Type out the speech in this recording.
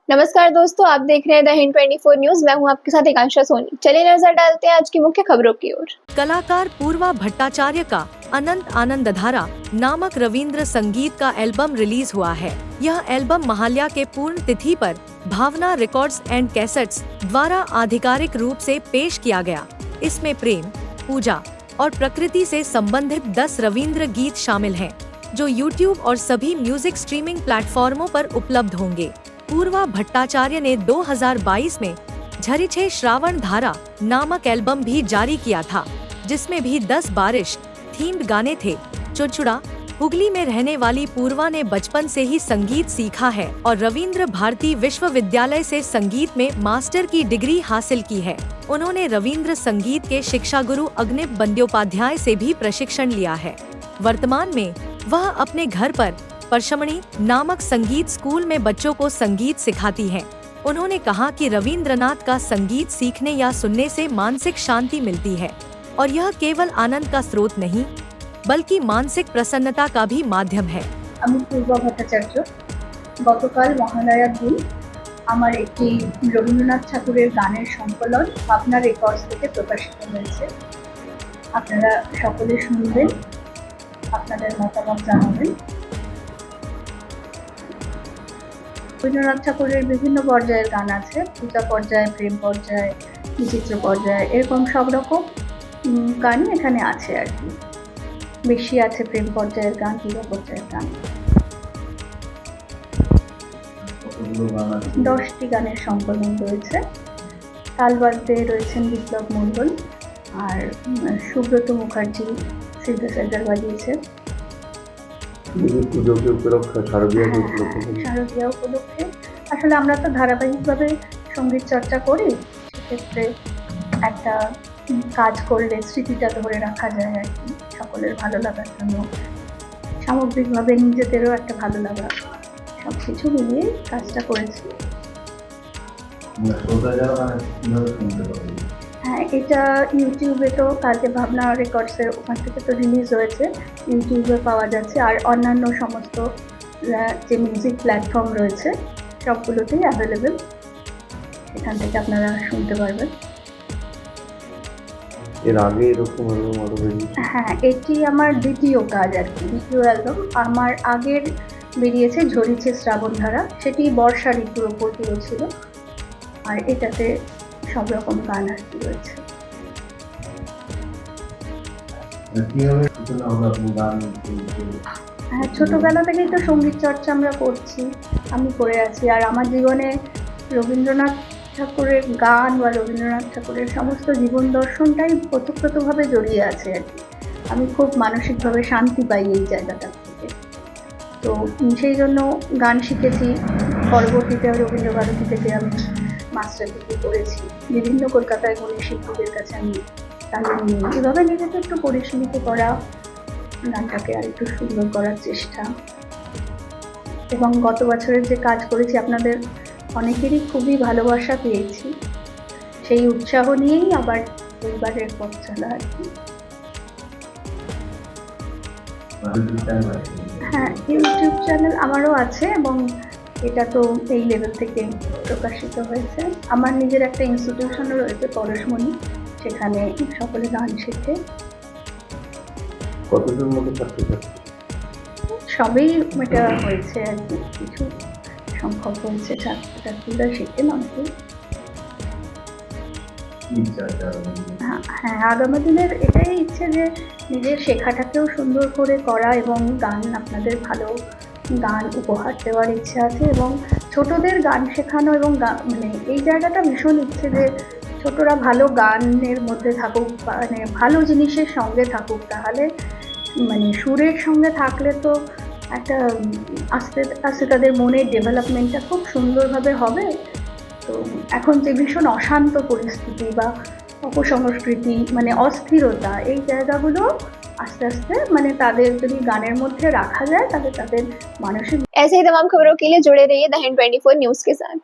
नमस्कार दोस्तों, आप देख रहे हैं द हिंद 24 न्यूज। मैं हूं आपके साथ एकांशा सोनी। चलिए नजर डालते हैं आज की मुख्य खबरों की ओर। कलाकार पूर्वा भट्टाचार्य का अनंत आनंदधारा नामक रविंद्र संगीत का एल्बम रिलीज हुआ है। यह एल्बम महालया के पूर्ण तिथि पर भावना रिकॉर्ड्स एंड कैसेट्स द्वारा आधिकारिक रूप से पेश किया गया। इसमें प्रेम, पूजा और प्रकृति से संबंधित 10 रविंद्र गीत शामिल हैं, जो YouTube और सभी म्यूजिक स्ट्रीमिंग प्लेटफॉर्मों पर उपलब्ध होंगे। पूर्वा भट्टाचार्य ने 2022 में झरिछे श्रावण धारा नामक एल्बम भी जारी किया था, जिसमें भी 10 बारिश थीम्ड गाने थे। चुड़चुड़ा हुगली में रहने वाली पूर्वा ने बचपन से ही संगीत सीखा है और रविंद्र भारती विश्वविद्यालय से संगीत में मास्टर की डिग्री हासिल की है। उन्होंने रविंद्र संगीत के शिक्षा गुरु अग्निप बंद्योपाध्याय से भी प्रशिक्षण लिया है। वर्तमान में वह अपने घर पर परशमणी नामक संगीत स्कूल में बच्चों को संगीत सिखाती हैं। उन्होंने कहा कि रविंद्रनाथ का संगीत सीखने या सुनने से मानसिक शांति मिलती है और यह केवल आनंद का स्रोत नहीं, बल्कि मानसिक प्रसन्नता का भी माध्यम है। আমি পূর্বা ভট্টাচার্য। গতকাল মহালয়ার দিন আমার একটি রবীন্দ্রনাথ ঠাকুরের গানের সংকলন ভাবনা রেকর্ডস থেকে প্রকাশিত হয়েছে। আপনারা সকলে শুনবেন, আপনাদের মতামত জানাবেন। রবীন্দ্রনাথ ঠাকুরের বিভিন্ন পর্যায়ের গান আছে, পূজা পর্যায়ে, প্রেম পর্যায়ে, বিচিত্র পর্যায়ে, এরকম সব রকম গানই এখানে আছে আর কি। বেশি আছে প্রেম পর্যায়ের গান, পূজা পর্যায়ের গান। 10টি গানের সংকলন রয়েছে। তালবাদ্যে রয়েছেন বিপ্লব মণ্ডল আর সুব্রত মুখার্জি সিনথেসাইজার বাজিয়েছে। শারদীয়া উপলক্ষে আসলে আমরা তো ধারাবাহিকভাবে সঙ্গীত চর্চা করি, সেক্ষেত্রে একটা কাজ করলে স্মৃতিটা ধরে রাখা যায় আর কি, সকলের ভালো লাগার জন্য, সামগ্রিকভাবে নিজেদেরও একটা ভালো লাগা, সব কিছু মিলিয়ে কাজটা করেছি। হ্যাঁ, এটা ইউটিউবে তো কালকে ভাবনা রেকর্ডসের ওখান থেকে তো রিলিজ হয়েছে, ইউটিউবে পাওয়া যাচ্ছে। আর অন্যান্য সমস্ত যে মিউজিক প্ল্যাটফর্ম রয়েছে সবগুলোতেই অ্যাভেলেবেল, সেখান থেকে আপনারা শুনতে পারবেন। এর আগে এরকম হ্যাঁ, এটি আমার দ্বিতীয় কাজ আর কি, দ্বিতীয় অ্যালবাম। আমার আগের বেরিয়েছে ঝরিছে শ্রাবণ ধারা, সেটি বর্ষা ঋতুর ওপর ছিল, আর এটাতে সব রকম গান আর কি রয়েছে। হ্যাঁ, ছোটবেলা থেকেই তো সঙ্গীত চর্চা আমরা করছি, আমি করে আছি। আর আমার জীবনে রবীন্দ্রনাথ ঠাকুরের গান বা রবীন্দ্রনাথ ঠাকুরের সমস্ত জীবন দর্শনটাই ওতপ্রোতভাবে জড়িয়ে আছে আর কি। আমি খুব মানসিকভাবে শান্তি পাই এই জায়গাটা থেকে, তো সেই জন্য গান শিখেছি। পরবর্তীতে রবীন্দ্রভারতী থেকে আমি মাস্টার ডিগ্রি করেছি। বিভিন্ন কলকাতায় গুণী শিল্পীদের কাছে আমি তালিম নিই। এভাবে নিজেকে একটু পরিশীলিত করা, গানটাকে আর একটু সুন্দর করার চেষ্টা। এবং গত বছরের যে কাজ করেছি, আপনাদের অনেকেরই খুবই ভালোবাসা পেয়েছি, সেই উৎসাহ নিয়েই আবার পরিবারের পথ চলা আর কি। হ্যাঁ, ইউটিউব চ্যানেল আমারও আছে এবং এটা তো এই লেভেল থেকে প্রকাশিত হয়েছে। আমার নিজের একটা ইনস্টিটিউশনও রয়েছে, পরশমণি, সেখানে সকলে গান শেখে। কতজন মতো ছাত্রছাত্রী? সবই এটা হয়েছে আর কি, কিছু সংখ্যক হয়েছে, ছাত্রছাত্রীরা শেখেন অনেকেই। হ্যাঁ, আগামী দিনের এটাই ইচ্ছে যে নিজের শেখাটাকেও সুন্দর করে করা এবং গান, আপনাদের ভালো গান উপহার দেওয়ার ইচ্ছা আছে এবং ছোটদের গান শেখানো এবং মানে এই জায়গাটা ভীষণ ইচ্ছে যে ছোটরা ভালো গানের মধ্যে থাকুক, মানে ভালো জিনিসের সঙ্গে থাকুক। তাহলে মানে সুরের সঙ্গে থাকলে তো একটা আস্তে আস্তে তাদের মনের ডেভেলপমেন্টটা খুব সুন্দরভাবে হবে। তো এখন যে ভীষণ অশান্ত পরিস্থিতি বা অপসংস্কৃতি, মানে অস্থিরতা, এই জায়গাগুলো আস্তে আস্তে মানে তাদের যদি গানের মধ্যে রাখা যায়, তাহলে তাদের মানসিক। ऐसे ही तमाम खबरों के लिए जुड़े रहिए द हिंद 24 न्यूज के साथ।